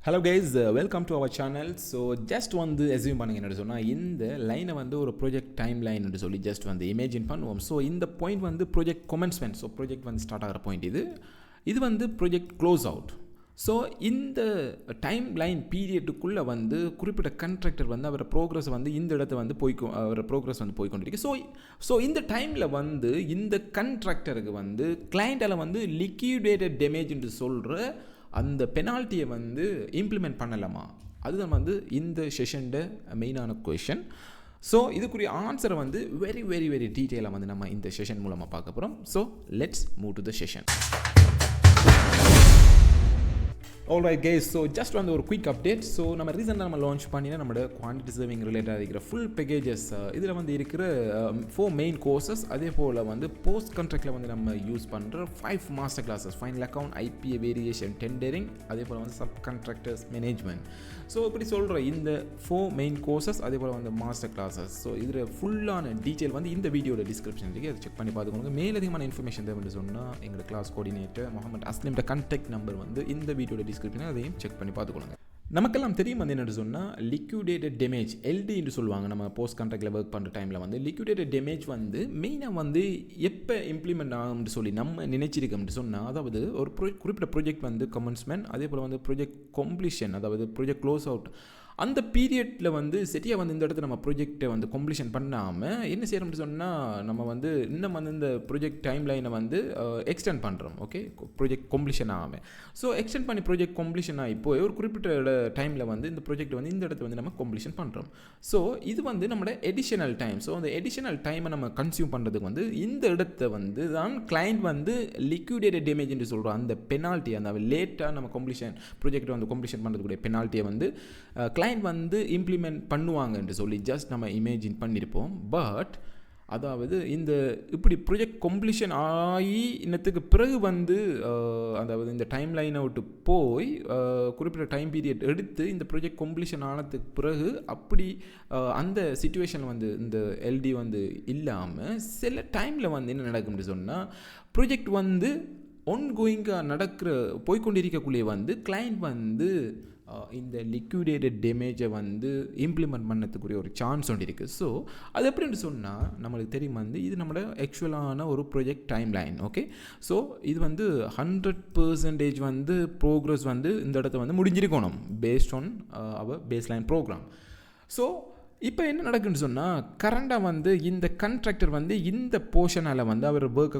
Hello guys, welcome to our channel. So just வந்து assume பண்ணுங்க என்ன சொன்னால், இந்த லைனை வந்து ஒரு ப்ராஜெக்ட் டைம் லைன் என்று சொல்லி ஜஸ்ட் வந்து இமேஜின் பண்ணுவோம். ஸோ இந்த பாயிண்ட் வந்து ப்ராஜெக்ட் கொமென்ஸ்மெண்ட். ஸோ ப்ராஜெக்ட் வந்து ஸ்டார்ட் ஆகிற பாயிண்ட் இது வந்து ப்ராஜெக்ட் க்ளோஸ் அவுட். ஸோ இந்த டைம் லைன் பீரியடுக்குள்ளே வந்து குறிப்பிட்ட கண்ட்ராக்டர் வந்து அவரோட ப்ரோக்ரஸ் வந்து இந்த இடத்த வந்து அவரோட ப்ரோக்ரஸ் வந்து போய்கொண்டிருக்கு. ஸோ இந்த டைமில் வந்து இந்த கண்ட்ராக்டருக்கு வந்து கிளைண்டால் வந்து லிக்விடேட்டட் டேமேஜ் என்று சொல்கிற அந்த பெனால்ட்டியை வந்து இம்ப்ளிமெண்ட் பண்ணலாமா? அதுதான் வந்து இந்த செஷனோட மெயினான கொஷன். ஸோ இதுக்குரிய ஆன்சரை வந்து வெரி வெரி வெரி டீட்டெயிலாக வந்து நம்ம இந்த செஷன் மூலமாக பார்க்க போகிறோம். So let's move to the session. Alright guys, so just வந்து ஒரு குயிக் அப்டேட். ஸோ நம்ம ரீசெண்டாக நம்ம லான்ச் பண்ணினா நம்மளோட குவான்டிட்டி சர்விங் ரிலேட்டடாக இருக்கிற ஃபுல் பேக்கேஜஸ் இதில் வந்து இருக்கிற 4 மெயின் கோர்சஸ், அதே போல் வந்து போஸ்ட் கான்ட்ராக்டில் வந்து நம்ம யூஸ் பண்ணுற 5 master classes, final account, IPA variation, tendering, அதே போல் வந்து சப் கான்ட்ராக்டர்ஸ் மேனேஜ்மெண்ட். ஸோ இப்படி சொல்கிற இந்த 4 மெயின் கோர்சஸ், அதே போல் வந்து மாஸ்டர் கிளாஸஸ். ஸோ இதில் ஃபுல்லான டீட்டெயில் வந்து இந்த வீடியோட டிஸ்கிரிப்ஷன் இருக்குது, அதை செக் பண்ணி பார்த்துக்கோங்க. மேலதிகமான இன்ஃபர்மேஷன் தேவைன்னு சொன்னால் எங்களோட கிளாஸ் கோஆர்டினேட்டர் முகமது அஸ்லிம்ட கான்டாக்ட் நம்பர் வந்து இந்த வீடியோட டிஸ்கிரிப்ஷன், அதையும் செக் பண்ணி பார்த்துக்கொள்ளுங்க. நமக்கெல்லாம் தெரியும் வந்து என்னென்னு சொன்னால், லிக்விடேட்டட் டேமேஜ் எல்டி என்று சொல்லுவாங்க. நம்ம போஸ்ட் கான்ட்ராக்டில் ஒர்க் பண்ணுற டைமில் வந்து லிக்விடேட்டட் டேமேஜ் வந்து மெயினாக வந்து எப்போ இம்ப்ளிமெண்ட் ஆகும்னு சொல்லி நம்ம நினைச்சிருக்கோம்னு சொன்னால், அதாவது ஒரு குறிப்பிட்ட ப்ராஜெக்ட் வந்து கமென்ஸ்மெண்ட், அதே போல் வந்து ப்ராஜெக்ட் கம்ப்ளீஷன், அதாவது ப்ராஜெக்ட் க்ளோஸ் அவுட், அந்த பீரியடில் வந்து சரியாக வந்து இந்த இடத்துல நம்ம ப்ராஜெக்டை வந்து கம்ப்ளீஷன் பண்ணாமல் என்ன செய்யறோம்னு சொன்னால், நம்ம வந்து இன்னும் வந்து இந்த ப்ராஜெக்ட் டைம் லைனை வந்து எக்ஸ்டெண்ட் பண்ணுறோம். ஓகே, ப்ராஜெக்ட் கம்ப்ளீஷன் ஆகாமல். ஸோ எக்ஸ்டெண்ட் பண்ணி ப்ராஜெக்ட் கம்ப்ளீஷன் ஆகி போய் ஒரு குறிப்பிட்ட டைமில் வந்து இந்த ப்ராஜெக்ட் வந்து இந்த இடத்துல வந்து நம்ம கம்ப்ளீஷன் பண்ணுறோம். ஸோ இது வந்து நம்மளோட எடிஷனல் டைம். ஸோ அந்த எடிஷனல் டைமை நம்ம கன்சியூம் பண்ணுறதுக்கு வந்து இந்த இடத்த வந்து தான் கிளைண்ட் வந்து லிக்விடேட்டட் டேமேஜ் என்று சொல்கிறோம். அந்த பெனால்ட்டி, அந்த லேட்டாக நம்ம ப்ராஜெக்டை வந்து கம்ப்ளீஷன் பண்ணுறதுக்குரிய பெனால்ட்டியை வந்து கிளைண்ட் வந்து இம்ப்ளிமெண்ட் பண்ணுவாங்க என்று சொல்லி ஜஸ்ட் நம்ம இமேஜின் பண்ணியிருப்போம். பட் அதாவது இந்த இப்படி ப்ராஜெக்ட் கம்ப்ளீஷன் ஆகி இன்னத்துக்கு பிறகு வந்து அதாவது இந்த டைம் லைனை விட்டு போய் குறிப்பிட்ட டைம் பீரியட் எடுத்து இந்த ப்ராஜெக்ட் கம்ப்ளீஷன் ஆனதுக்கு பிறகு அப்படி அந்த சிச்சுவேஷன் வந்து இந்த எல்டி வந்து இல்லாமல் சில டைமில் வந்து என்ன நடக்கும்னு சொன்னால், ப்ராஜெக்ட் வந்து ஒன்கோயிங்காக போய்கொண்டிருக்கக்குள்ளே வந்து கிளைண்ட் வந்து இந்த லிக்விடேட்டட் டேமேஜை வந்து இம்ப்ளிமெண்ட் பண்ணதுக்குரிய ஒரு சான்ஸ் ஒன்று இருக்குது. ஸோ அது எப்படின்னு சொன்னால், நம்மளுக்கு தெரியும் வந்து இது நம்மளோட ஆக்சுவலான ஒரு project timeline. Okay, so இது வந்து 100% வந்து ப்ரோக்ரஸ் வந்து இந்த இடத்த வந்து முடிஞ்சிருக்கணும் based on our baseline program. So இப்போ என்ன நடக்குன்னு சொன்னால், கரண்டாக வந்து இந்த கண்ட்ராக்டர் வந்து இந்த போர்ஷனால் வந்து அவர் ஒர்க்கு,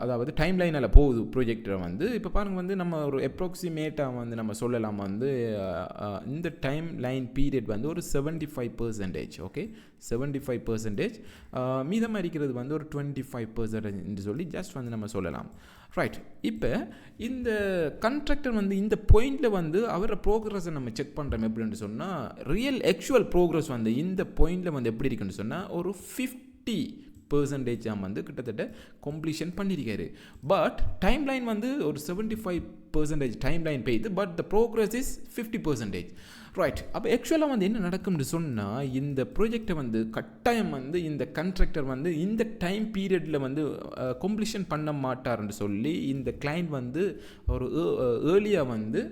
அதாவது டைம் லைனால் போகுது ப்ராஜெக்டரை வந்து. இப்போ பாருங்கள் வந்து நம்ம ஒரு அப்ராக்சிமேட்டாக வந்து நம்ம சொல்லலாம் வந்து இந்த டைம் லைன் பீரியட் வந்து ஒரு 75%. ஓகே, 75%. மீதமாக இருக்கிறது வந்து ஒரு 25% சொல்லி ஜஸ்ட் வந்து நம்ம சொல்லலாம். ரைட், இப்போ இந்த கண்ட்ராக்டர் வந்து இந்த பாயிண்டில் வந்து அவரோட ப்ரோக்ரஸை நம்ம செக் பண்ணுறோம். எப்படின்னு சொன்னால், ரியல் ஆக்சுவல் ப்ரோக்ரஸ் வந்து இந்த பாயிண்டில் வந்து எப்படி இருக்குன்னு சொன்னால் ஒரு 50% வந்து கிட்டத்தட்ட கம்ப்ளீஷன் பண்ணியிருக்காரு. பட் டைம் லைன் வந்து ஒரு 75% டைம் லைன் பெய்யுது, but the progress is 50%. Right, அப்போ ஆக்சுவலாக வந்து என்ன நடக்கும்னு சொன்னால், இந்த ப்ராஜெக்டை வந்து கட்டாயம் வந்து இந்த கண்ட்ராக்டர் வந்து இந்த டைம் பீரியடில் வந்து கம்ப்ளீஷன் பண்ண மாட்டார்னு சொல்லி இந்த கிளைண்ட் வந்து ஒரு ஏர்லியாக வந்து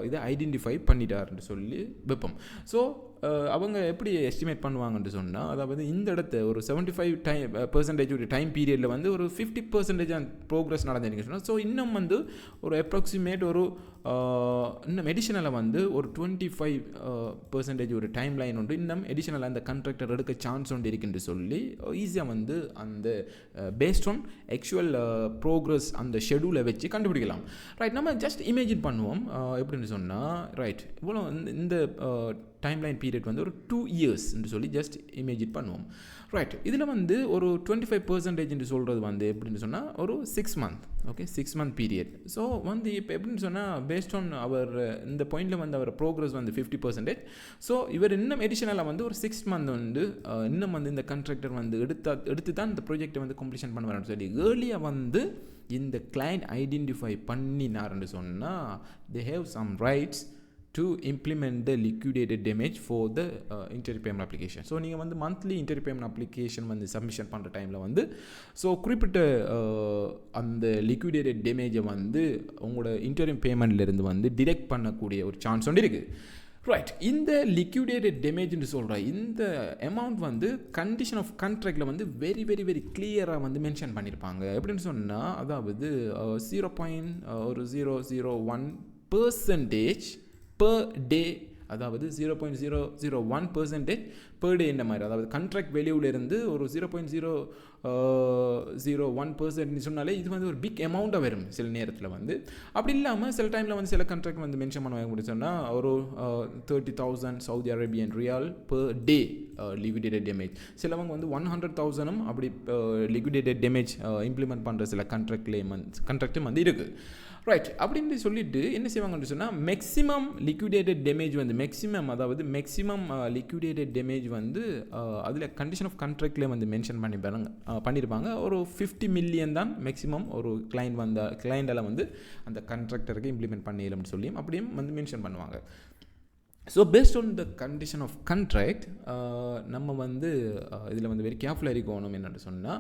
இதை ஐடென்டிஃபை பண்ணிட்டார்னு சொல்லி வைப்போம். ஸோ அவங்க எப்படி எஸ்டிமேட் பண்ணுவாங்கன்னு சொன்னால், அதாவது இந்த இடத்த ஒரு 75% டைம் பீரியடில் வந்து ஒரு 50% ப்ரோக்ரஸ் நடந்துருக்கு சொன்னால், ஸோ இன்னும் வந்து ஒரு அப்ராக்சிமேட் ஒரு இன்னும் எடிஷனலாக வந்து ஒரு 25% ஒரு டைம் லைன் உண்டு, இன்னும் எடிஷனலாக அந்த கண்ட்ராக்டர் எடுக்க சான்ஸ் உண்டு இருக்குன்னு சொல்லி ஈஸியாக வந்து அந்த பேஸ்ட் ஆன் ஆக்சுவல் ப்ரோக்ரஸ் அந்த ஷெடியூலை வச்சு கண்டுபிடிக்கலாம். ரைட், நம்ம ஜஸ்ட் இமேஜின் பண்ணுவோம் எப்படின்னு சொன்னால், ரைட் இவ்வளோ இந்த டைம் லைன் பீரியட் வந்து ஒரு 2 years என்று சொல்லி ஜஸ்ட் இமேஜின் பண்ணுவோம். ரைட், இதில் வந்து ஒரு 25% என்று சொல்கிறது வந்து எப்படின்னு சொன்னால் ஒரு 6 month. Okay, 6 month period. So வந்து இப்போ எப்படின்னு சொன்னால், பேஸ்ட் ஆன் அவர் இந்த பாயிண்டில் வந்து அவர் ப்ரோக்ரஸ் வந்து 50%. ஸோ இவர் இன்னும் எடிஷனலாக வந்து ஒரு 6 month வந்து இன்னும் வந்து இந்த கண்ட்ராக்டர் வந்து எடுத்து தான் இந்த ப்ராஜெக்டை வந்து கம்ப்ளீஷன் பண்ணுவார்னு சொல்லி ஏர்லியாக வந்து இந்த கிளைண்ட் ஐடென்டிஃபை பண்ணினார்னு சொன்னால், they have some rights to implement the liquidated damage for the interim payment application. So நீங்கள் வந்து மந்த்லி interim payment application வந்து சப்மிஷன் பண்ணுற டைமில் வந்து ஸோ குறிப்பிட்ட அந்த liquidated damage வந்து உங்களோட interim paymentலேருந்து வந்து டிடெக்ட் பண்ணக்கூடிய ஒரு சான்ஸ் ஒன்று இருக்குது. ரைட், இந்த liquidated damageன்னு சொல்கிற இந்த அமௌண்ட் வந்து கண்டிஷன் ஆஃப் கான்ட்ராக்டில் வந்து வெரி வெரி வெரி கிளியராக வந்து மென்ஷன் பண்ணியிருப்பாங்க. எப்படின்னு சொன்னால் அதாவது 0.001% per day, அதாவது 0.001% per day இந்த மாதிரி, அதாவது கான்ட்ராக்ட் வேல்யூவிலிருந்து ஒரு 0.001% சொன்னாலே இது வந்து ஒரு பிக் அமௌண்ட்டாக வரும் சில நேரத்தில் வந்து. அப்படி இல்லாமல் சில டைமில் வந்து சில கான்ட்ராக்ட் வந்து மென்ஷன் பண்ணுவாங்க அப்படின்னு சொன்னால் ஒரு 30,000 சவுதி அரேபியன் ரியால் per day liquidated damage. சிலவங்க வந்து 100,000 அப்படி liquidated damage இம்ப்ளிமெண்ட் பண்ணுற சில கான்ட்ராக்டும் வந்து இருக்குது. ரைட், அப்படின்னு சொல்லிட்டு என்ன செய்வாங்கன்னு சொன்னால் மேக்ஸிமம் liquidated damage வந்து மேக்ஸிமம் liquidated damage வந்து அதில் கண்டிஷன் ஆஃப் கான்ட்ராக்ட்லேயே வந்து மென்ஷன் பண்ணியிருப்பாங்க. ஒரு 50 மில்லியன் தான் மேக்ஸிமம் ஒரு கிளைண்டால் வந்து அந்த கான்ட்ராக்டருக்கு இம்ப்ளிமெண்ட் பண்ணிடலாம்னு சொல்லி அப்படியும் வந்து மென்ஷன் பண்ணுவாங்க. So based on the condition of contract நம்ம வந்து இதில் வந்து வெரி கேர்ஃபுல்லாக இருக்கணும். என்னென்னு சொன்னால்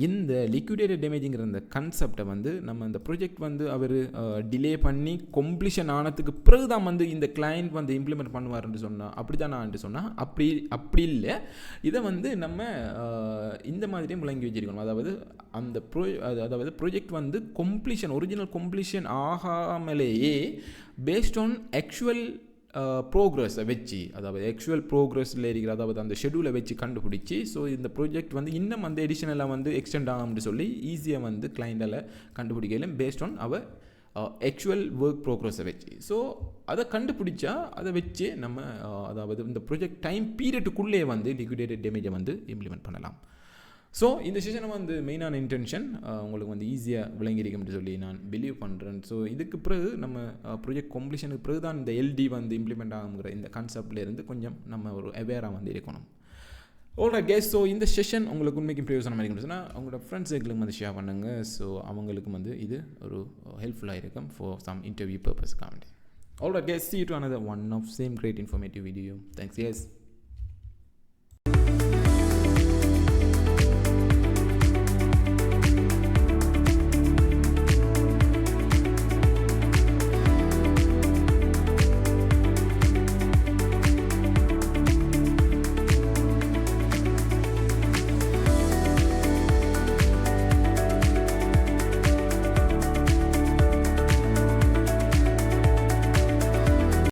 இந்த liquidated damageங்கிற அந்த கான்செப்டை வந்து நம்ம இந்த ப்ராஜெக்ட் வந்து அவர் டிலே பண்ணி கம்ப்ளீஷன் ஆனதுக்கு பிறகு தான் வந்து இந்த கிளைண்ட் வந்து இம்ப்ளிமெண்ட் பண்ணுவார்ன்னு சொன்னால் அப்படி தான் நான் சொன்னால் அப்படி இல்லை. இதை வந்து நம்ம இந்த மாதிரியே முழங்கி வச்சிருக்கணும். அதாவது ப்ராஜெக்ட் வந்து ஒரிஜினல் கம்ப்ளீஷன் ஆகாமலேயே பேஸ்ட் ஆன் ஆக்சுவல் ப்ரோக்ரஸை வச்சு, அதாவது ஆக்சுவல் ப்ரோக்ரஸில் இருக்கிற அதாவது அந்த ஷெடியூலை வச்சு கண்டுபிடிச்சி ஸோ இந்த ப்ராஜெக்ட் வந்து இன்னும் வந்து எடிஷனலாக வந்து எக்ஸ்டெண்ட் ஆகும்னு சொல்லி ஈஸியாக வந்து கிளைண்டால் கண்டுபிடிக்கலாம் based on our actual work ப்ரோக்ரஸை வச்சு. ஸோ அதை கண்டுபிடிச்சா அதை வச்சு நம்ம அதாவது இந்த ப்ராஜெக்ட் டைம் பீரியடுக்குள்ளே வந்து liquidated டேமேஜை வந்து இம்ப்ளிமெண்ட் பண்ணலாம். ஸோ இந்த செஷனை வந்து மெயினான இன்டென்ஷன் உங்களுக்கு வந்து ஈஸியாக விளங்கியிருக்கும்னு சொல்லி நான் பிலீவ் பண்ணுறேன். ஸோ இதுக்கு பிறகு நம்ம ப்ராஜெக்ட் கம்ப்ளீஷனுக்கு பிறகு தான் இந்த எல்டி வந்து இம்ப்ளிமெண்ட் ஆகுங்கிற இந்த கான்செப்ட்லேருந்து கொஞ்சம் நம்ம ஒரு அவேராக வந்து இருக்கணும். ஆல்ரைட் கைஸ், ஸோ இந்த செஷன் உங்களுக்கு உண்மைக்கும் பிரயோஜனமாக இருக்குன்னு சொன்னால் அவங்களோட ஃப்ரெண்ட்ஸுகளுக்கு வந்து ஷேர் பண்ணுங்கள். ஸோ அவங்களுக்கு வந்து இது ஒரு ஹெல்ப்ஃபுல்லாக இருக்கும் ஃபார் சம் இன்டர்வியூ பர்பஸ்க்காக. Alright guys, see you to another one of same great informative video. Thanks guys.